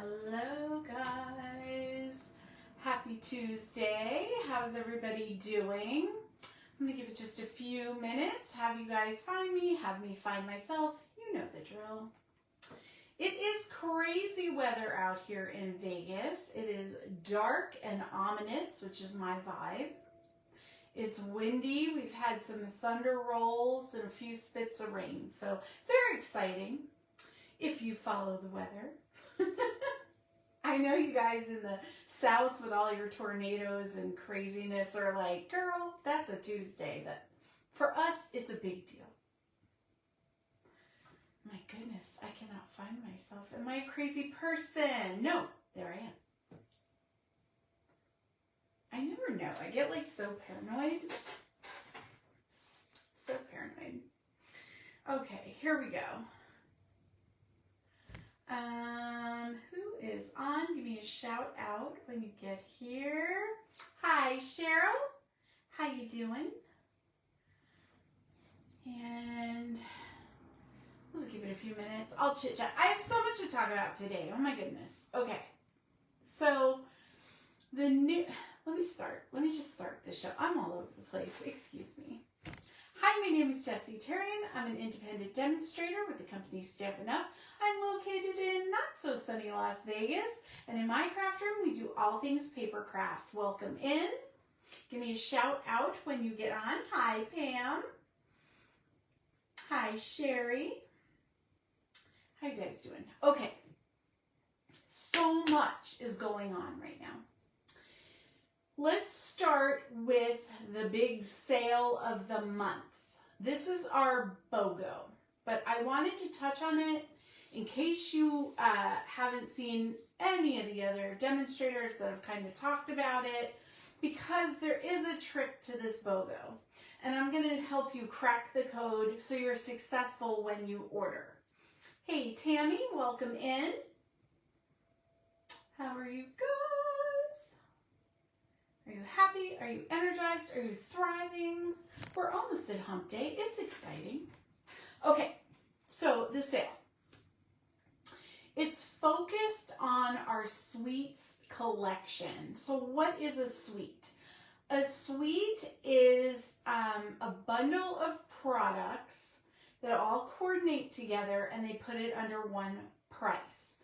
Hello guys, happy Tuesday. How's everybody doing? I'm gonna give it just a few minutes, have you guys find me, have me find myself. You know the drill. It is crazy weather out here in Vegas. It is dark and ominous, which is my vibe. It's windy. We've had some thunder rolls and a few spits of rain, so very exciting if you follow the weather. I know you guys in the South with all your tornadoes and craziness are like, girl, that's a Tuesday, but for us, it's a big deal. My goodness, I cannot find myself. Am I a crazy person? No, there I am. I never know. I get like so paranoid. So paranoid. Okay, here we go. Who is on? Give me a shout out when you get here. Hi, Cheryl. How you doing? And let's give it a few minutes. I'll chit chat. I have so much to talk about today. Oh my goodness. Okay. So let me just start the show. I'm all over the place. Excuse me. Hi, my name is Jessie Terrian. I'm an independent demonstrator with the company Stampin' Up. I'm located in not so sunny Las Vegas, and in my craft room we do all things paper craft. Welcome in. Give me a shout out when you get on. Hi, Pam. Hi, Sherry. How you guys doing? Okay, so much is going on right now. Let's start with the big sale of the month. This is our BOGO, but I wanted to touch on it in case you haven't seen any of the other demonstrators that have kind of talked about it, because there is a trick to this BOGO, and I'm going to help you crack the code so you're successful when you order. Hey, Tammy, welcome in. How are you guys? Are you happy? Are you energized? Are you thriving? We're almost at hump day. It's exciting. Okay, so the sale. It's focused on our suites collection. So what is a suite? A suite is a bundle of products that all coordinate together and they put it under one price.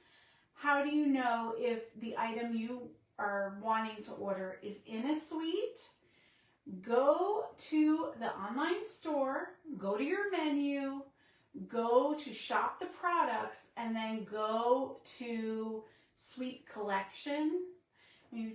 How do you know if the item you are wanting to order is in a suite? Go to the online store, go to your menu, go to shop the products, and then go to suite collection. When you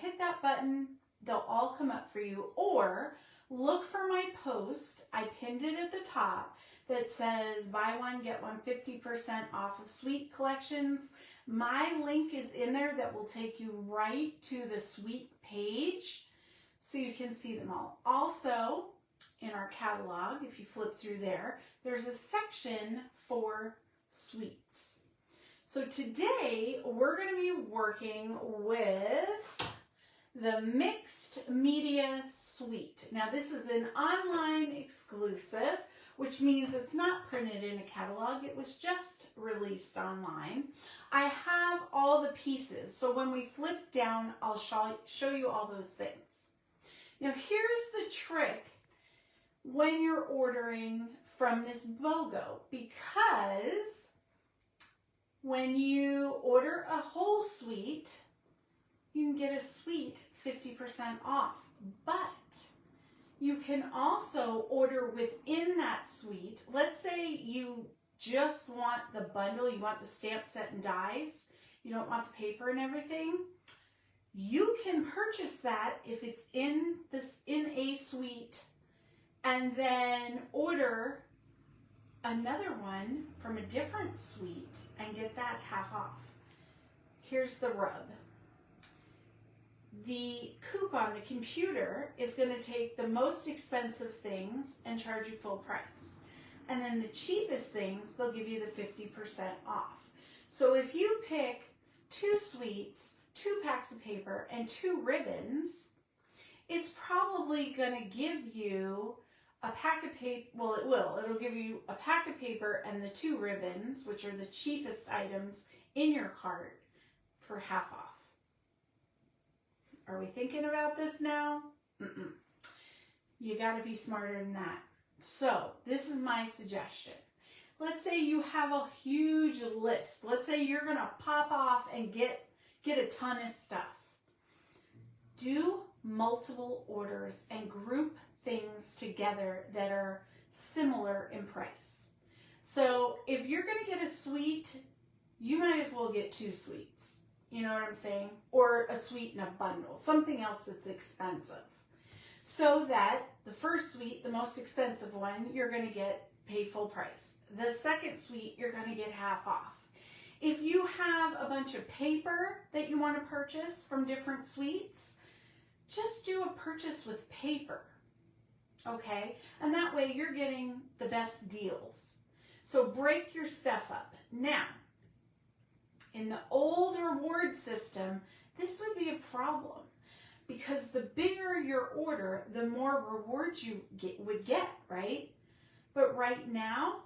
hit that button, they'll all come up for you. Or look for my post. I pinned it at the top that says buy one, get one 50% off of suite collections. My link is in there that will take you right to the suite page so you can see them all. Also, in our catalog, if you flip through there, there's a section for suites. So today, we're going to be working with the Mixed Media Suite. Now, this is an online exclusive, which means it's not printed in a catalog. It was just released online. I have all the pieces, so when we flip down, I'll show you all those things. Now, here's the trick when you're ordering from this BOGO, because when you order a whole suite, you can get a suite 50% off, but you can also order within that suite. Let's say you just want the bundle, you want the stamp set and dies, you don't want the paper and everything. You can purchase that if it's in a suite, and then order another one from a different suite and get that half off. Here's the rub. The coupon, the computer, is going to take the most expensive things and charge you full price. And then the cheapest things, they'll give you the 50% off. So if you pick 2 suites, 2 packs of paper, and 2 ribbons, it's probably going to give you a pack of paper. Well, it will. It'll give you a pack of paper and the 2 ribbons, which are the cheapest items in your cart for half off. Are we thinking about this now? Mm-mm. You got to be smarter than that. So this is my suggestion. Let's say you have a huge list. Let's say you're going to pop off and get a ton of stuff. Do multiple orders and group things together that are similar in price. So if you're going to get a suite, you might as well get 2 suites. You know what I'm saying? Or a suite in a bundle, something else that's expensive. So that the first suite, the most expensive one, you're going to pay full price. The second suite, you're going to get half off. If you have a bunch of paper that you want to purchase from different suites, just do a purchase with paper, okay? And that way you're getting the best deals. So break your stuff up. Now, in the old reward system, this would be a problem because the bigger your order, the more rewards you would get, right? But right now,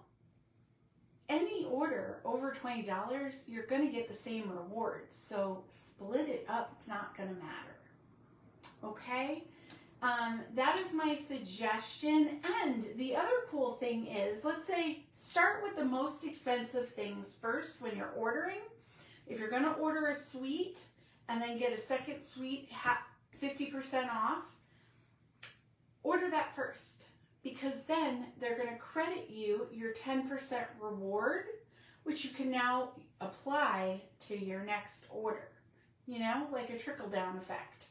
any order over $20, you're going to get the same rewards. So split it up. It's not going to matter. Okay? That is my suggestion. And the other cool thing is, let's say, start with the most expensive things first when you're ordering. If you're going to order a suite and then get a second suite 50% off, order that first. Because then they're going to credit you your 10% reward, which you can now apply to your next order. You know, like a trickle-down effect.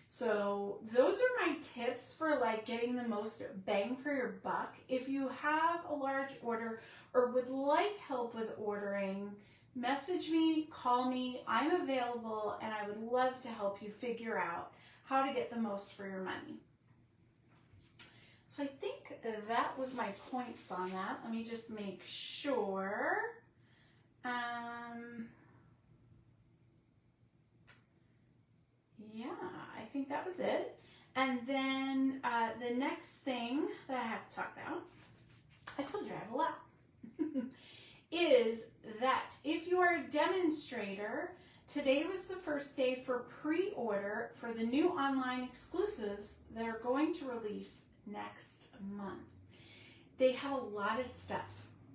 So those are my tips for like getting the most bang for your buck. If you have a large order or would like help with ordering, message me, call me. I'm available and I would love to help you figure out how to get the most for your money. So I think that was my points on that. Let me just make sure. Yeah, I think that was it. And then the next thing that I have to talk about, I told you I have a lot, is that if you are a demonstrator, today was the first day for pre-order for the new online exclusives that are going to release next month. They have a lot of stuff.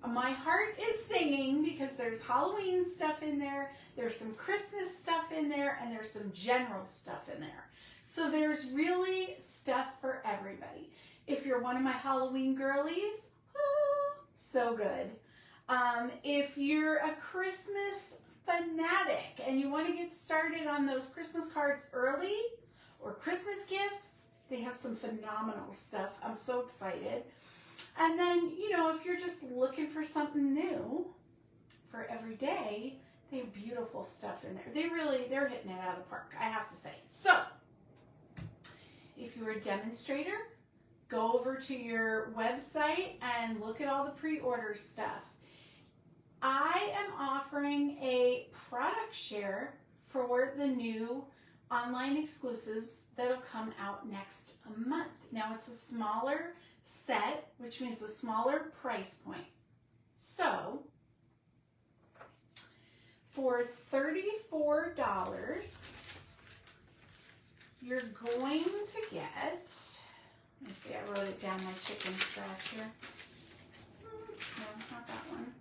My heart is singing because there's Halloween stuff in there, there's some Christmas stuff in there, and there's some general stuff in there. So there's really stuff for everybody. If you're one of my Halloween girlies, so good. If you're a Christmas fanatic and you want to get started on those Christmas cards early or Christmas gifts, they have some phenomenal stuff. I'm so excited. And then, you know, if you're just looking for something new for every day, they have beautiful stuff in there. They're hitting it out of the park, I have to say. So, if you're a demonstrator, go over to your website and look at all the pre-order stuff. I am offering a product share for the new online exclusives that'll come out next month. Now it's a smaller set, which means a smaller price point. So for $34, you're going to get, let me see, I wrote it down, my chicken scratch here. No, not that one.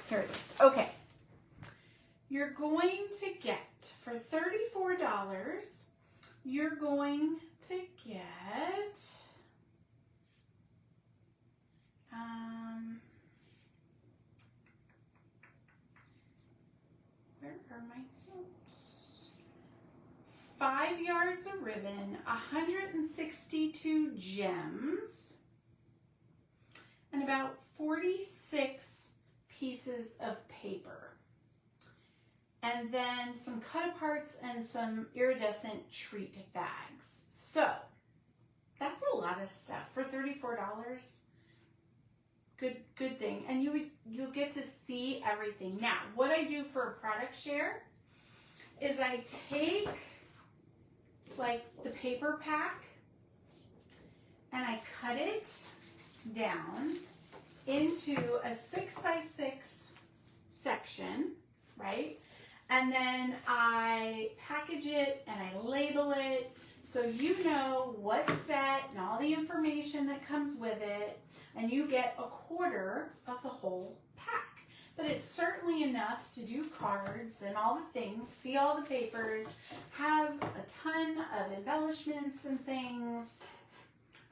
Here it is. Okay. You're going to get, for $34, you're going to get, where are my notes? 5 yards of ribbon, 162 gems, and about 46 pieces of paper. And then some cut-aparts and some iridescent treat bags. So, that's a lot of stuff for $34. Good thing. And you'll get to see everything. Now, what I do for a product share is I take like the paper pack and I cut it down into a 6x6 section, right? And then I package it and I label it so you know what set and all the information that comes with it, and you get a quarter of the whole pack. But it's certainly enough to do cards and all the things, see all the papers, have a ton of embellishments and things.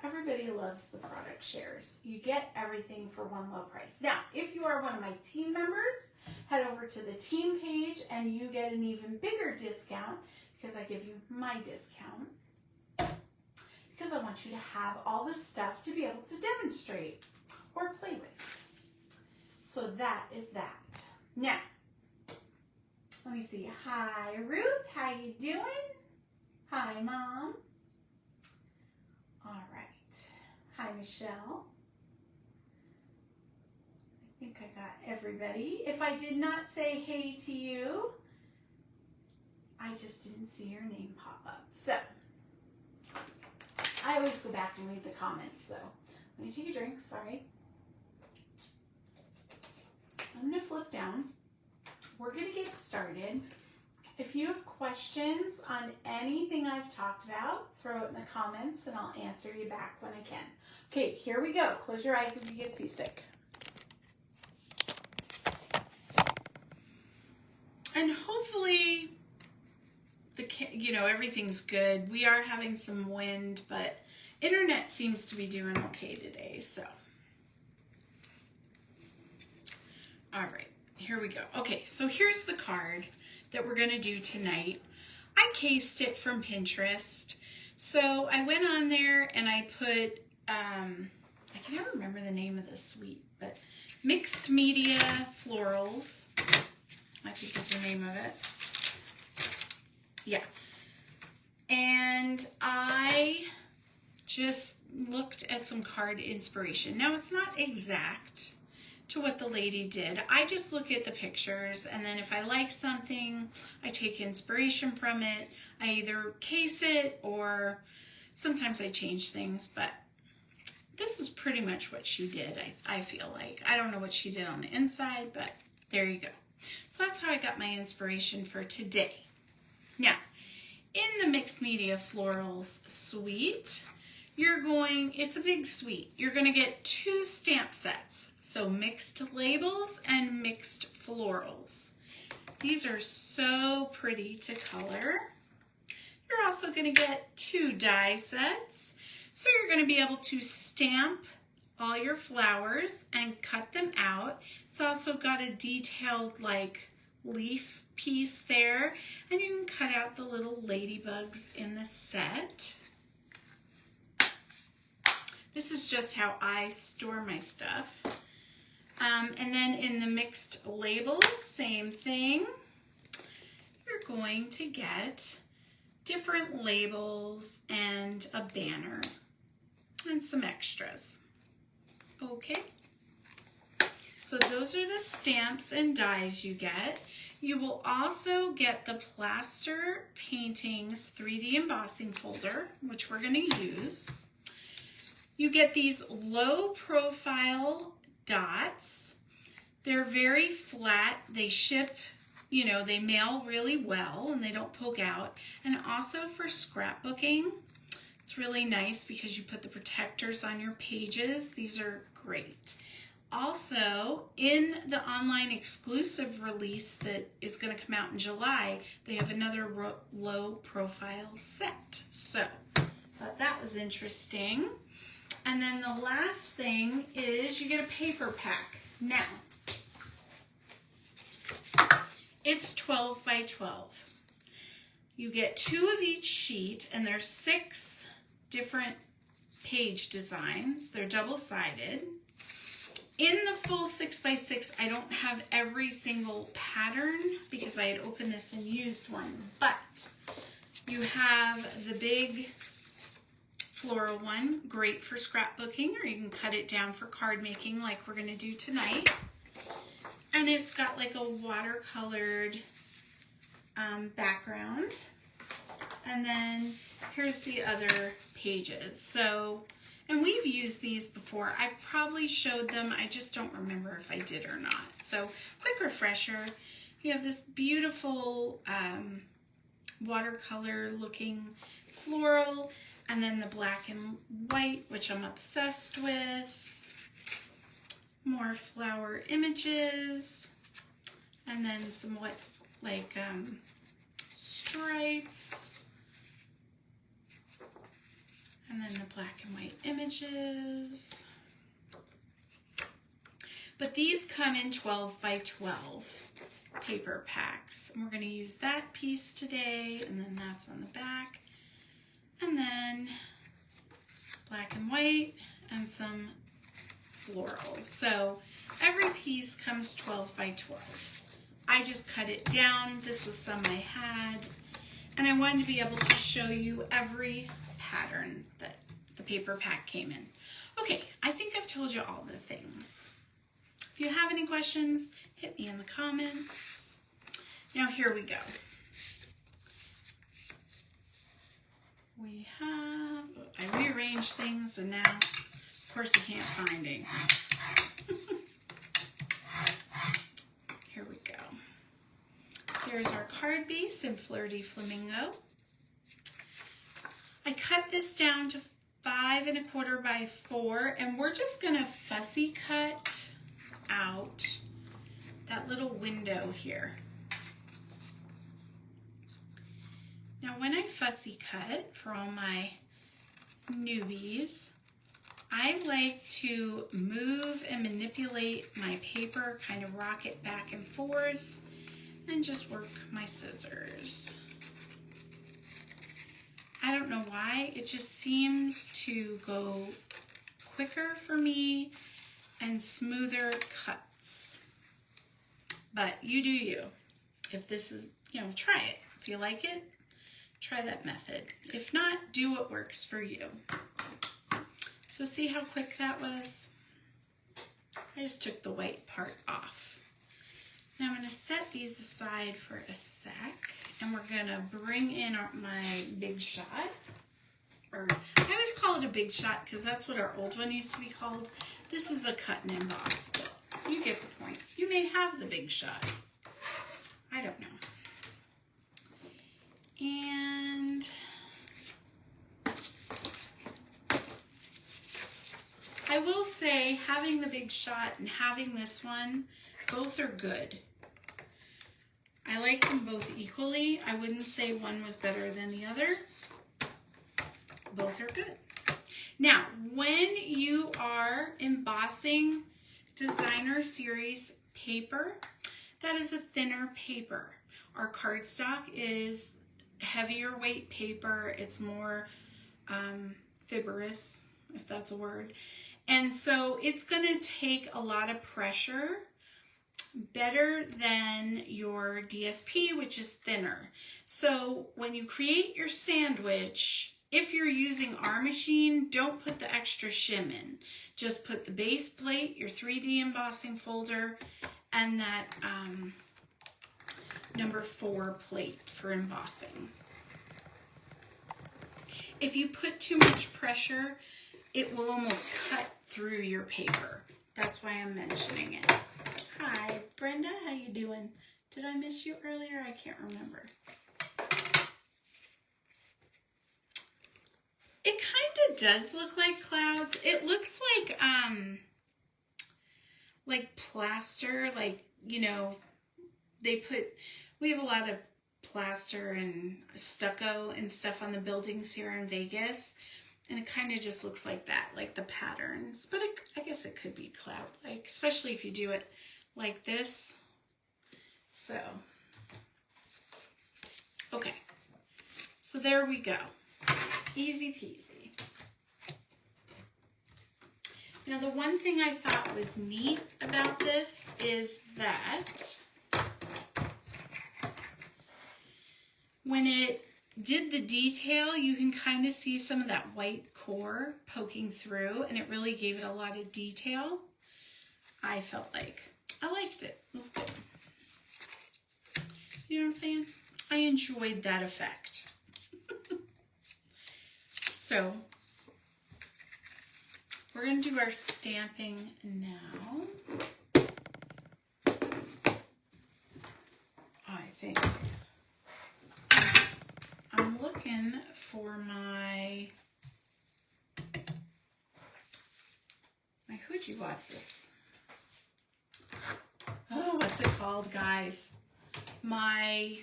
Everybody loves the product shares. You get everything for one low price. Now, if you are one of my team members, head over to the team page and you get an even bigger discount because I give you my discount. Because I want you to have all the stuff to be able to demonstrate or play with. So that is that. Now, let me see. Hi, Ruth. How you doing? Hi, Mom. All right. Hi, Michelle. I think I got everybody. If I did not say hey to you, I just didn't see your name pop up. So, I always go back and read the comments, though. Let me take a drink. Sorry. I'm going to flip down. We're going to get started. If you have questions on anything I've talked about, throw it in the comments and I'll answer you back when I can. Okay, here we go. Close your eyes if you get seasick. And hopefully, everything's good. We are having some wind, but internet seems to be doing okay today, so. All right, here we go. Okay, so here's the card that we're gonna do tonight. I cased it from Pinterest. So I went on there and I put, I can never remember the name of the suite, but Mixed Media Florals, I think is the name of it. Yeah. And I just looked at some card inspiration. Now it's not exact to what the lady did. I just look at the pictures, and then if I like something, I take inspiration from it. I either case it or sometimes I change things, but this is pretty much what she did, I feel like. I don't know what she did on the inside, but there you go. So that's how I got my inspiration for today. Now, in the Mixed Media Florals Suite, it's a big suite. You're going to get 2 stamp sets. So mixed labels and mixed florals. These are so pretty to color. You're also going to get 2 die sets. So you're going to be able to stamp all your flowers and cut them out. It's also got a detailed leaf piece there. And you can cut out the little ladybugs in the set. This is just how I store my stuff. And then in the mixed labels, same thing. You're going to get different labels and a banner and some extras. Okay. So those are the stamps and dies you get. You will also get the Plaster Paintings 3D embossing folder, which we're going to use. You get these low profile dots. They're very flat. They ship, they mail really well and they don't poke out. And also for scrapbooking, it's really nice because you put the protectors on your pages. These are great. Also, in the online exclusive release that is going to come out in July, they have another low profile set. So, thought that was interesting. And then the last thing is you get a paper pack. Now, it's 12 by 12. You get 2 of each sheet, and there's 6 different page designs. They're double-sided. In the full 6 by 6, I don't have every single pattern because I had opened this and used one, but you have the big floral one, great for scrapbooking, or you can cut it down for card making like we're going to do tonight. And it's got like a watercolored background. And then here's the other pages. So And we've used these before. I probably showed them. I just don't remember if I did or not. So quick refresher. You have this beautiful watercolor looking floral, and then the black and white, which I'm obsessed with. More flower images, and then some stripes, and then the black and white images. But these come in 12 by 12 paper packs. And we're going to use that piece today, and then that's on the back. And then black and white and some florals. So every piece comes 12 by 12. I just cut it down. This was some I had. And I wanted to be able to show you every pattern that the paper pack came in. Okay, I think I've told you all the things. If you have any questions, hit me in the comments. Now here we go. We have, I rearranged things and now, of course, I can't find it. Here we go. Here's our card base in Flirty Flamingo. I cut this down to 5 1/4 by 4, and we're just gonna fussy cut out that little window here. Now when I fussy cut, for all my newbies, I like to move and manipulate my paper, kind of rock it back and forth, and just work my scissors. I don't know why, it just seems to go quicker for me and smoother cuts. But you do you. If this is, try it. If you like it, try that method. If not, do what works for you. So see how quick that was? I just took the white part off. Now I'm going to set these aside for a sec, and we're going to bring in my big shot. Or I always call it a big shot because that's what our old one used to be called. This is a cut and emboss, but you get the point. You may have the big shot. I don't know. And I will say, having the big shot and having this one, both are good. I like them both equally. I wouldn't say one was better than the other. Both are good. Now, when you are embossing designer series paper, that is a thinner paper. Our cardstock is heavier weight paper. It's more fibrous, if that's a word. And so it's going to take a lot of pressure, better than your DSP, which is thinner. So when you create your sandwich, if you're using our machine, don't put the extra shim in. Just put the base plate, your 3D embossing folder, and that number 4 plate for embossing. If you put too much pressure, it will almost cut through your paper. That's why I'm mentioning it. Hi, Brenda, how you doing? Did I miss you earlier? I can't remember. It kind of does look like clouds. It looks like plaster, we have a lot of plaster and stucco and stuff on the buildings here in Vegas. And it kind of just looks like that, like the patterns. But I guess it could be cloud-like, especially if you do it like this. So, okay. So there we go. Easy peasy. Now the one thing I thought was neat about this is that when it did the detail, you can kind of see some of that white core poking through, and it really gave it a lot of detail. I felt like I liked it. It was good. You know what I'm saying? I enjoyed that effect. So we're going to do our stamping now. I think I'm looking for my Hooji Watsis. Oh, what's it called, guys? My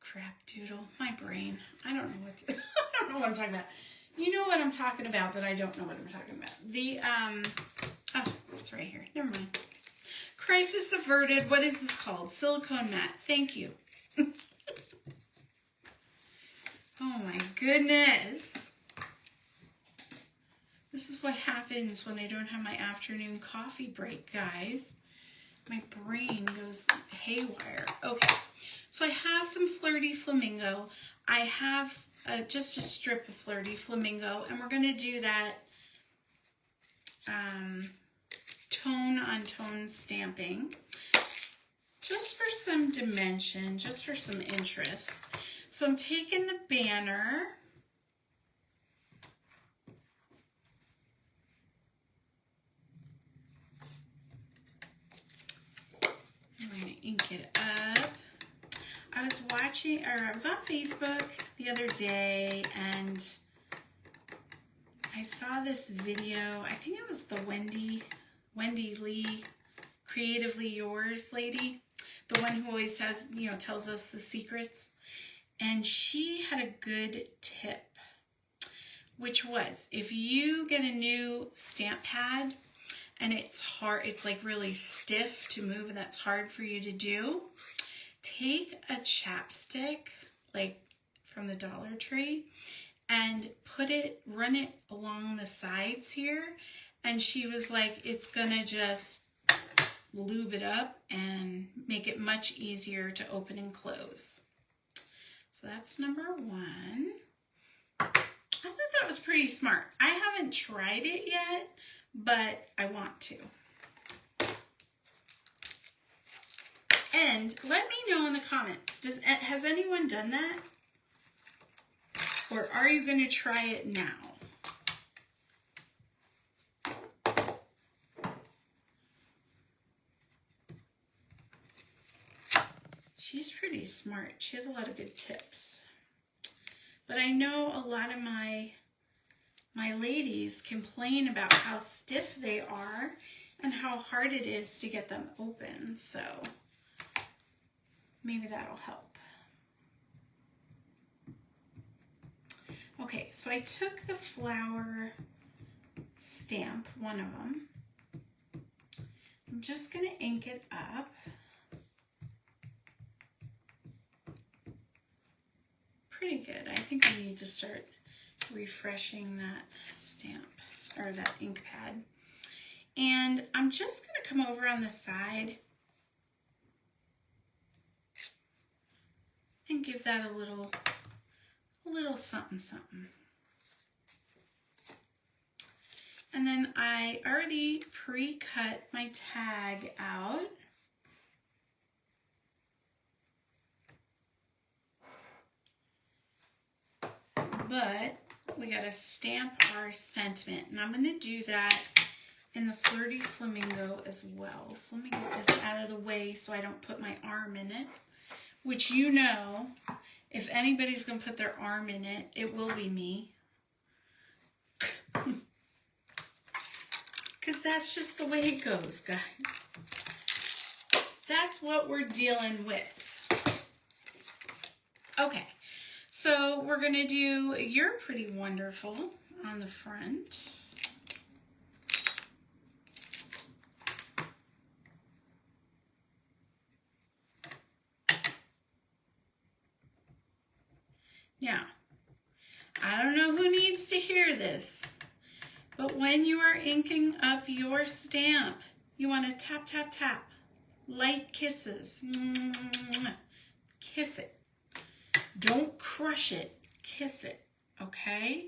crap doodle, my brain. I don't know what I don't know what I'm talking about. You know what I'm talking about, but I don't know what I'm talking about. The oh, it's right here. Never mind. Crisis averted. What is this called? Silicone mat. Thank you. Oh my goodness. This is what happens when I don't have my afternoon coffee break, guys. My brain goes haywire. Okay, so I have some Flirty Flamingo. I have just a strip of Flirty Flamingo, and we're going to do that tone on tone stamping, just for some dimension, just for some interest. So I'm taking the banner, I'm going to ink it up. I was on Facebook the other day, and I saw this video. I think it was the Wendy Lee, Creatively Yours lady, the one who always has, you know, tells us the secrets. And she had a good tip, which was, if you get a new stamp pad and it's hard, it's like really stiff to move and that's hard for you to do, take a chapstick, like from the Dollar Tree, and run it along the sides here. And she was like, it's gonna just lube it up and make it much easier to open and close. So that's number one. I thought that was pretty smart. I haven't tried it yet, but I want to. And let me know in the comments, has anyone done that? Or are you going to try it now? She's pretty smart. She has a lot of good tips. But I know a lot of my ladies complain about how stiff they are and how hard it is to get them open. So maybe that'll help. Okay, so I took the flower stamp, one of them. I'm just going to ink it up. Pretty good. I think I need to start refreshing that stamp or that ink pad. And I'm just going to come over on the side and give that a little something something. And then I already pre-cut my tag out. But we got to stamp our sentiment, and I'm going to do that in the Flirty Flamingo as well. So let me get this out of the way so I don't put my arm in it, which, you know, if anybody's going to put their arm in it, it will be me. Because that's just the way it goes, guys. That's what we're dealing with. Okay. So we're going to do You're Pretty Wonderful on the front. Now, I don't know who needs to hear this, but when you are inking up your stamp, you want to tap, tap, tap. Light kisses. Kiss it. Don't crush it, kiss it, okay?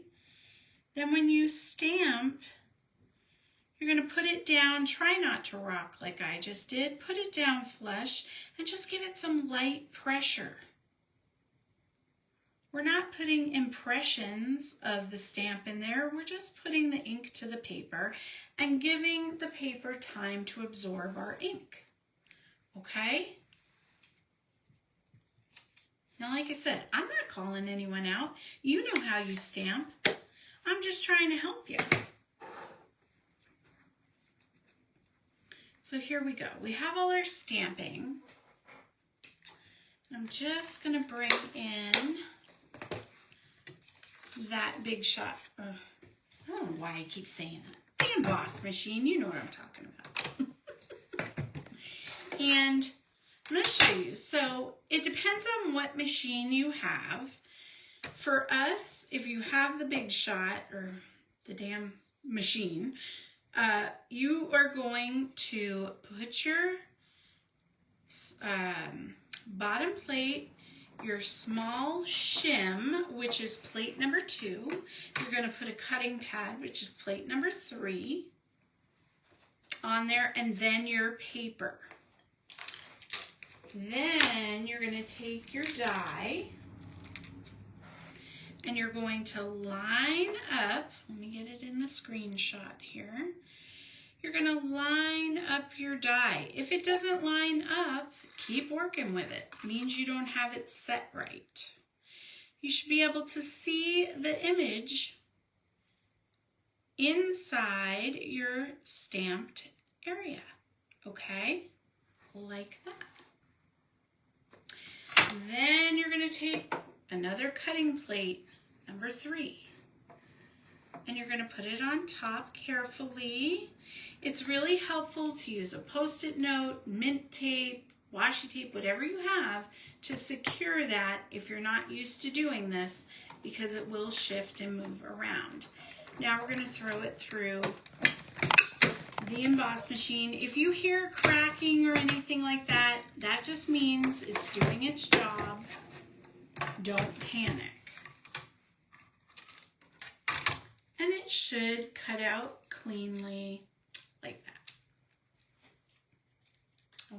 Then when you stamp, you're going to put it down. Try not to rock like I just did. Put it down flush and just give it some light pressure. We're not putting impressions of the stamp in there. We're just putting the ink to the paper and giving the paper time to absorb our ink. Okay? Now, like I said, I'm not calling anyone out. You know how you stamp. I'm just trying to help you. So here we go. We have all our stamping. I'm just going to bring in that Big Shot. I don't know why I keep saying that. The emboss machine, you know what I'm talking about. And I'm going to show you. So it depends on what machine you have. For us, if you have the Big Shot or the damn machine, you are going to put your bottom plate, your small shim, which is plate number 2. You're going to put a cutting pad, which is plate number 3, on there, and then your paper. Then you're going to take your die and you're going to line up, let me get it in the screenshot here. You're going to line up your die. If it doesn't line up, keep working with it. It means you don't have it set right. You should be able to see the image inside your stamped area, okay? Like that. Then you're going to take another cutting plate, number 3, and you're going to put it on top carefully. It's really helpful to use a Post-it note, mint tape, washi tape, whatever you have to secure that if you're not used to doing this, because it will shift and move around. Now we're going to throw it through the emboss machine. If you hear cracking or anything like that, that just means it's doing its job. Don't panic. And it should cut out cleanly like that.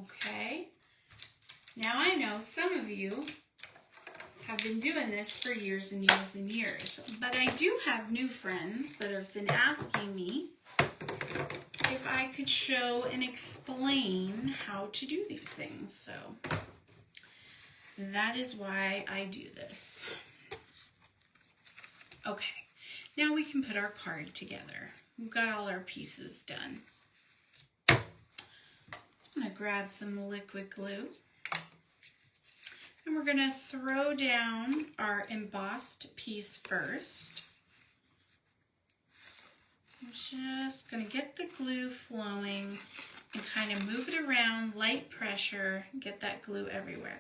Okay. Now I know some of you have been doing this for years and years and years, but I do have new friends that have been asking me if I could show and explain how to do these things. So that is why I do this. Okay, now we can put our card together. We've got all our pieces done. I'm going to grab some liquid glue. And we're going to throw down our embossed piece first. I'm just going to get the glue flowing and kind of move it around, light pressure, get that glue everywhere.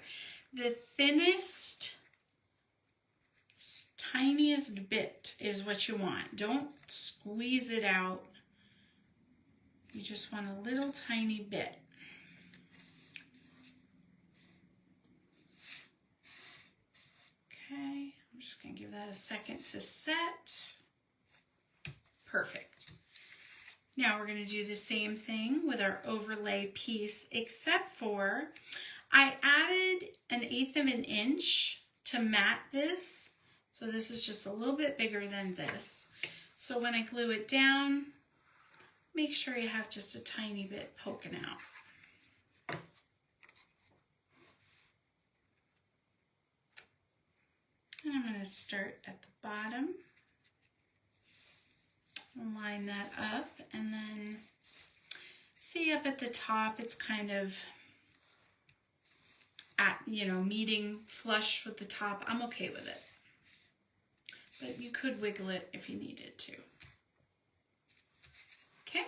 The thinnest, tiniest bit is what you want. Don't squeeze it out. You just want a little tiny bit. Okay, I'm just going to give that a second to set. Perfect. Now we're going to do the same thing with our overlay piece, except for I added 1/8 of an inch to mat this. So this is just a little bit bigger than this. So when I glue it down, make sure you have just a tiny bit poking out. And I'm going to start at the bottom. Line that up, and then see up at the top, it's kind of at, meeting flush with the top. I'm okay with it, but you could wiggle it if you needed to. Okay,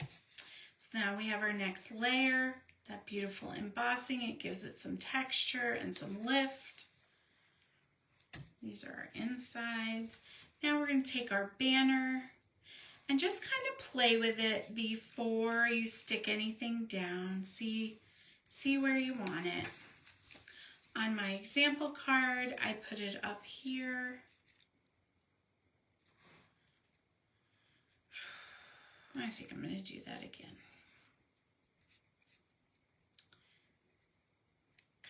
so now we have our next layer, that beautiful embossing. It gives it some texture and some lift. These are our insides. Now we're going to take our banner and just kind of play with it before you stick anything down. See where you want it. On my example card, I put it up here. I think I'm going to do that again.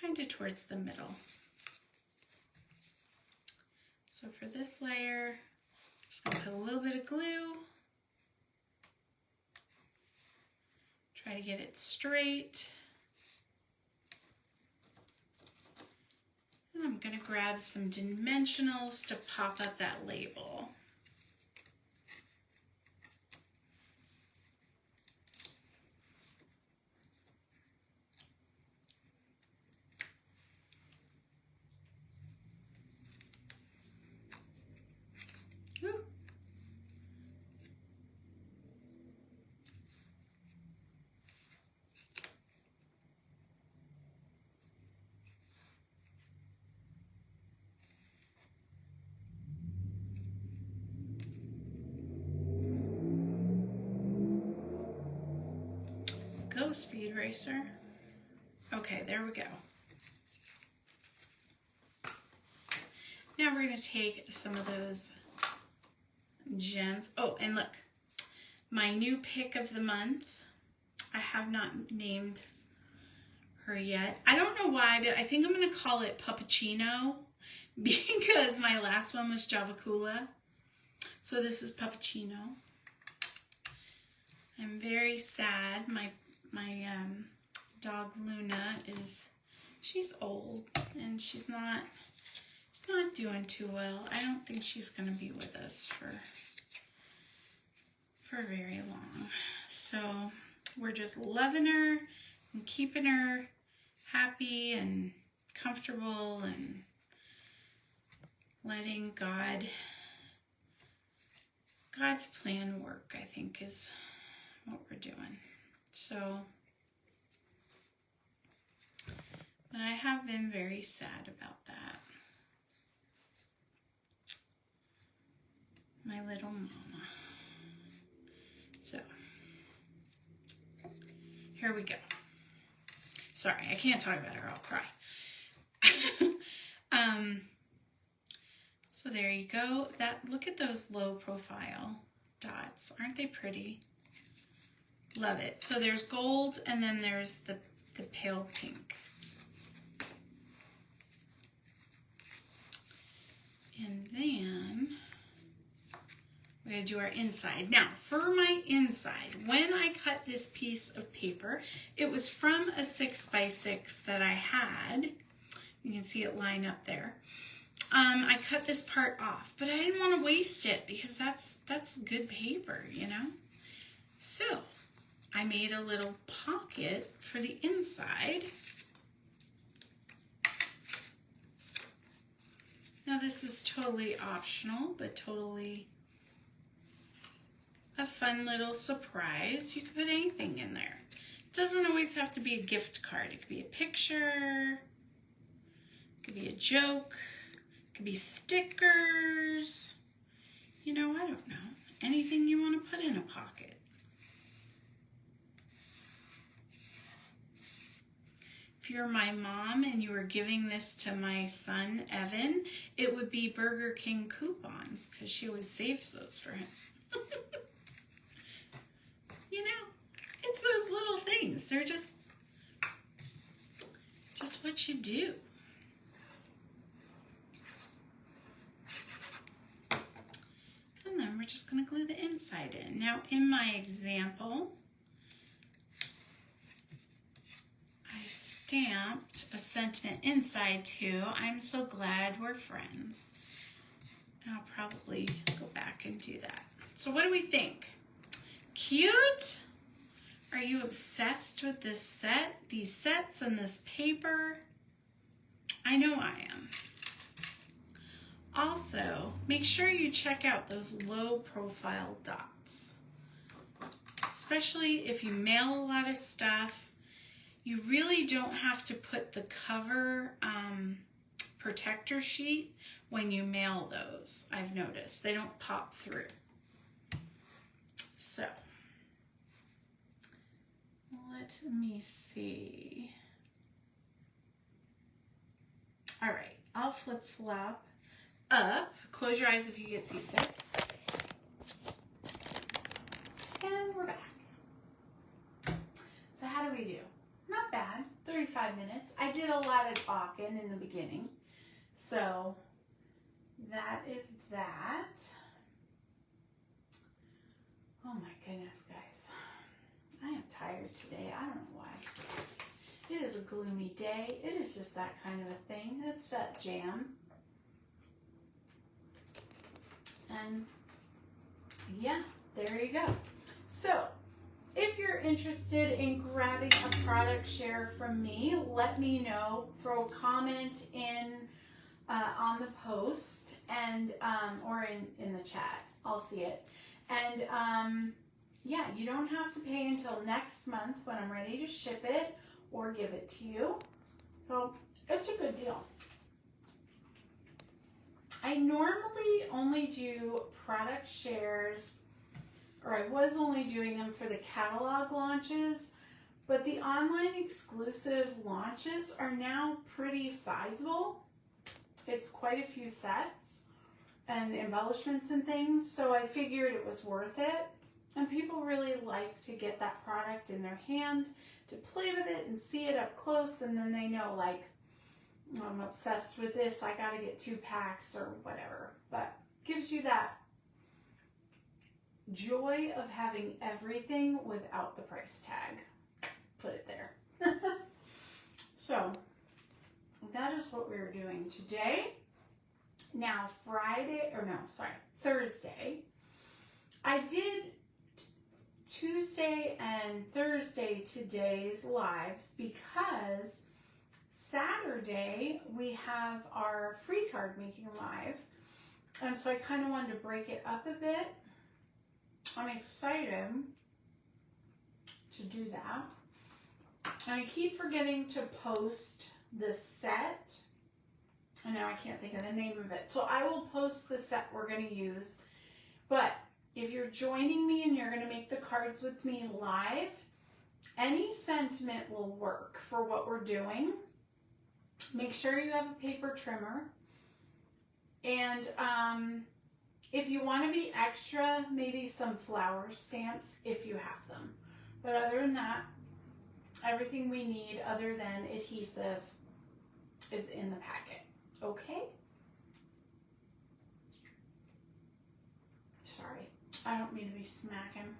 Kind of towards the middle. So for this layer, just gonna put a little bit of glue. Try to get it straight. And I'm gonna grab some dimensionals to pop up that label. Ooh. Go, Speed Racer. Okay, there we go. Now we're going to take some of those gems. Oh, and look, my new pick of the month. I have not named her yet. I don't know why, but I think I'm going to call it Puppuccino because my last one was Javacula. So this is Puppuccino. I'm very sad. My dog Luna she's old and she's not doing too well. I don't think she's going to be with us for very long. So we're just loving her and keeping her happy and comfortable and letting God's plan work, I think, is what we're doing. So, but I have been very sad about that. My little mama. So, here we go. Sorry, I can't talk about her, I'll cry. So there you go. Look at those low profile dots. Aren't they pretty? Love it. So there's gold and then there's the pale pink. And then we're going to do our inside. Now, for my inside, when I cut this piece of paper, it was from a 6x6 that I had. You can see it line up there. I cut this part off, but I didn't want to waste it because that's good paper, you know? So I made a little pocket for the inside. Now this is totally optional, but totally a fun little surprise. You can put anything in there. It doesn't always have to be a gift card. It could be a picture, it could be a joke, it could be stickers, you know, I don't know. Anything you want to put in a pocket. If you're my mom and you were giving this to my son, Evan, it would be Burger King coupons because she always saves those for him. You know, it's those little things. They're just what you do. And then we're just going to glue the inside in. Now, in my example, I stamped a sentiment inside too. I'm so glad we're friends. And I'll probably go back and do that. So what do we think? Cute? Are you obsessed with this set, these sets, and this paper? I know I am. Also, make sure you check out those low profile dots. Especially if you mail a lot of stuff, you really don't have to put the cover protector sheet when you mail those, I've noticed. They don't pop through. So, let me see. All right, I'll flip-flop up. Close your eyes if you get seasick. And we're back. So how do we do? Not bad, 35 minutes. I did a lot of talking in the beginning, so that is that. Oh my goodness, guys. I am tired today. I don't know why. It is a gloomy day. It is just that kind of a thing. It's that jam. And yeah, there you go. So if you're interested in grabbing a product share from me, let me know. Throw a comment in on the post and or in the chat. I'll see it. And yeah, you don't have to pay until next month when I'm ready to ship it or give it to you. So it's a good deal. I normally only do product shares, or I was only doing them for the catalog launches, but the online exclusive launches are now pretty sizable. It's quite a few sets and embellishments and things, so I figured it was worth it. And people really like to get that product in their hand, to play with it and see it up close, and then they know, like, I'm obsessed with this, I gotta get 2 packs or whatever. But gives you that joy of having everything without the price tag. Put it there. So that is what we're doing today. Now Thursday, I did Tuesday and Thursday today's lives because Saturday we have our free card making live, and so I kind of wanted to break it up a bit. I'm excited to do that. And I keep forgetting to post the set, and now I can't think of the name of it. So I will post the set we're going to use. But if you're joining me and you're going to make the cards with me live, any sentiment will work for what we're doing. Make sure you have a paper trimmer. And if you want to be extra, maybe some flower stamps if you have them. But other than that, everything we need other than adhesive is in the packet. Okay? Sorry, I don't mean to be smacking.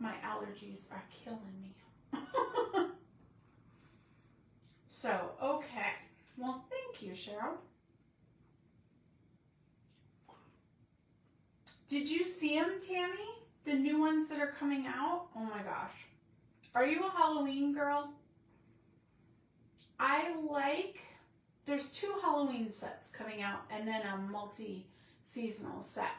My allergies are killing me. So, okay. Well, thank you, Cheryl. Did you see them, Tammy? The new ones that are coming out? Oh my gosh. Are you a Halloween girl? There's 2 Halloween sets coming out and then a multi-seasonal set.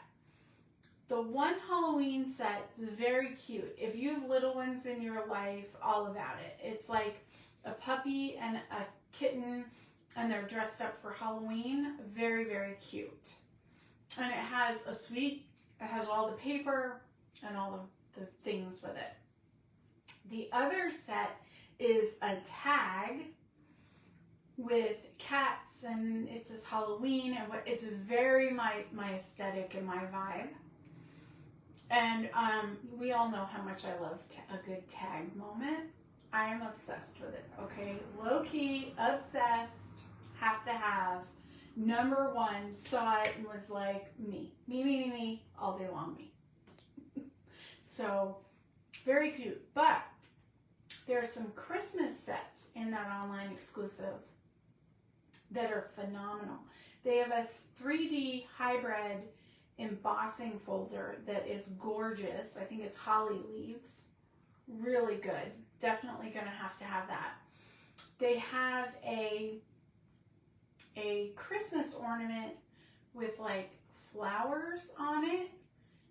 The one Halloween set is very cute. If you have little ones in your life, all about it. It's like a puppy and a kitten, and they're dressed up for Halloween. Very, very cute. And it has a suite. It has all the paper and all the things with it. The other set is a tag with cats, and it says Halloween, and it's very my aesthetic and my vibe. And we all know how much I love a good tag moment. I am obsessed with it, okay? Low-key, obsessed, have to have. Number 1, saw it and was like, me, all day long, me. So, very cute. But there are some Christmas sets in that online exclusive that are phenomenal. They have a 3D hybrid embossing folder that is gorgeous. I think it's holly leaves. Really good. Definitely going to have that. They have a Christmas ornament with like flowers on it.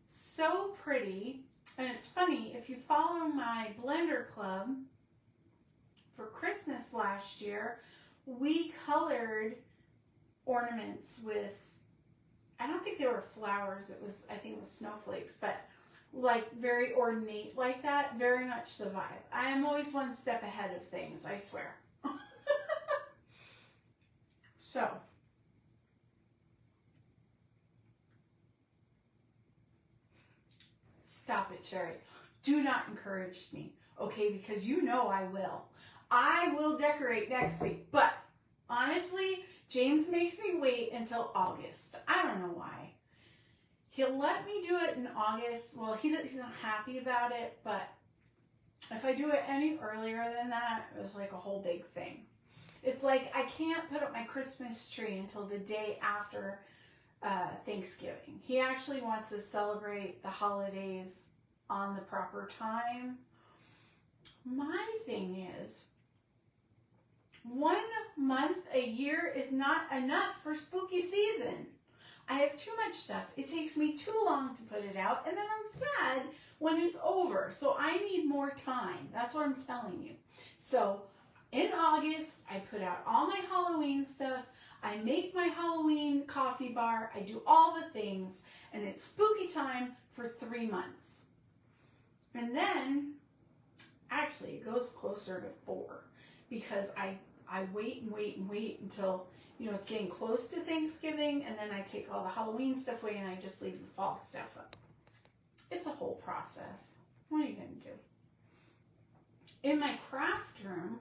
So pretty. And it's funny, if you follow my Blender Club for Christmas last year, we colored ornaments with, I don't think they were flowers, I think it was snowflakes, but like very ornate like that, very much the vibe. I am always one step ahead of things, I swear. So, stop it, Cherry. Do not encourage me, okay? Because you know I will. I will decorate next week, but honestly, James makes me wait until August. I don't know why. He'll let me do it in August. Well, he's not happy about it, but if I do it any earlier than that, it was like a whole big thing. It's like I can't put up my Christmas tree until the day after Thanksgiving. He actually wants to celebrate the holidays on the proper time. My thing is, 1 month a year is not enough for spooky season. I have too much stuff. It takes me too long to put it out, and then I'm sad when it's over. So I need more time. That's what I'm telling you. So in August, I put out all my Halloween stuff. I make my Halloween coffee bar. I do all the things, and it's spooky time for 3 months. And then, actually, it goes closer to 4 because I wait and wait and wait until, you know, it's getting close to Thanksgiving, and then I take all the Halloween stuff away and I just leave the fall stuff up. It's a whole process. What are you going to do? In my craft room,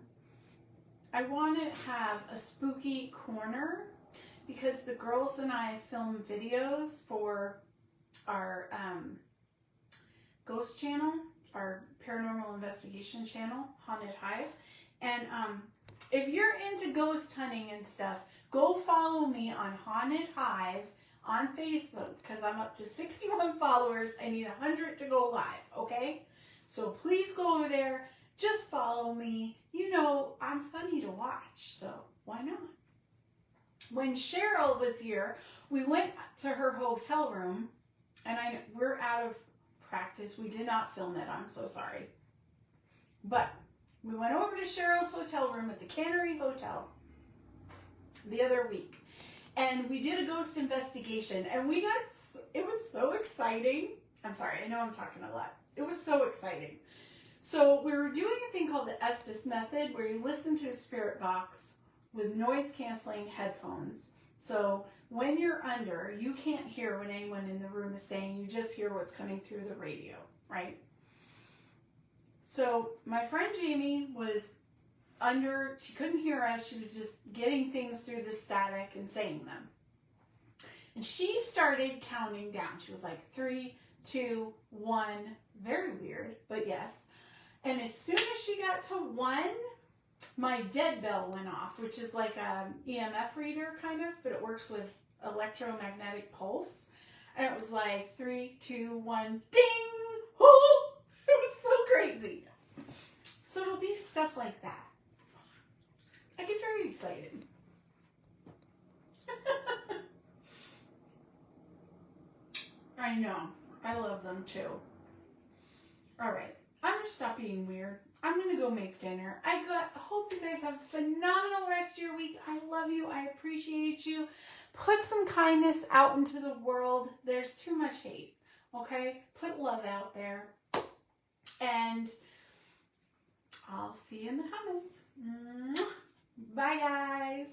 I want to have a spooky corner because the girls and I film videos for our ghost channel, our paranormal investigation channel, Haunted Hive. And if you're into ghost hunting and stuff, go follow me on Haunted Hive on Facebook because I'm up to 61 followers. I need 100 to go live, okay? So please go over there. Just follow me. You know, I'm funny to watch, so why not? When Cheryl was here, we went to her hotel room, and we're out of practice. We did not film it. I'm so sorry. But we went over to Cheryl's hotel room at the Cannery Hotel the other week, and we did a ghost investigation, and it was so exciting. I'm sorry, I know I'm talking a lot. It was so exciting. So we were doing a thing called the Estes method where you listen to a spirit box with noise canceling headphones. So when you're under, you can't hear what anyone in the room is saying. You just hear what's coming through the radio, right? So my friend Jamie was under, she couldn't hear us. She was just getting things through the static and saying them. And she started counting down. She was like 3, 2, 1. Very weird, but yes. And as soon as she got to 1, my dead bell went off, which is like an EMF reader kind of, but it works with electromagnetic pulse. And it was like 3, 2, 1, ding! Oh, it was so crazy. So it'll be stuff like that. I get very excited. I know. I love them too. All right. I'm going to stop being weird. I'm going to go make dinner. I hope you guys have a phenomenal rest of your week. I love you. I appreciate you. Put some kindness out into the world. There's too much hate, okay? Put love out there. And I'll see you in the comments. Bye, guys.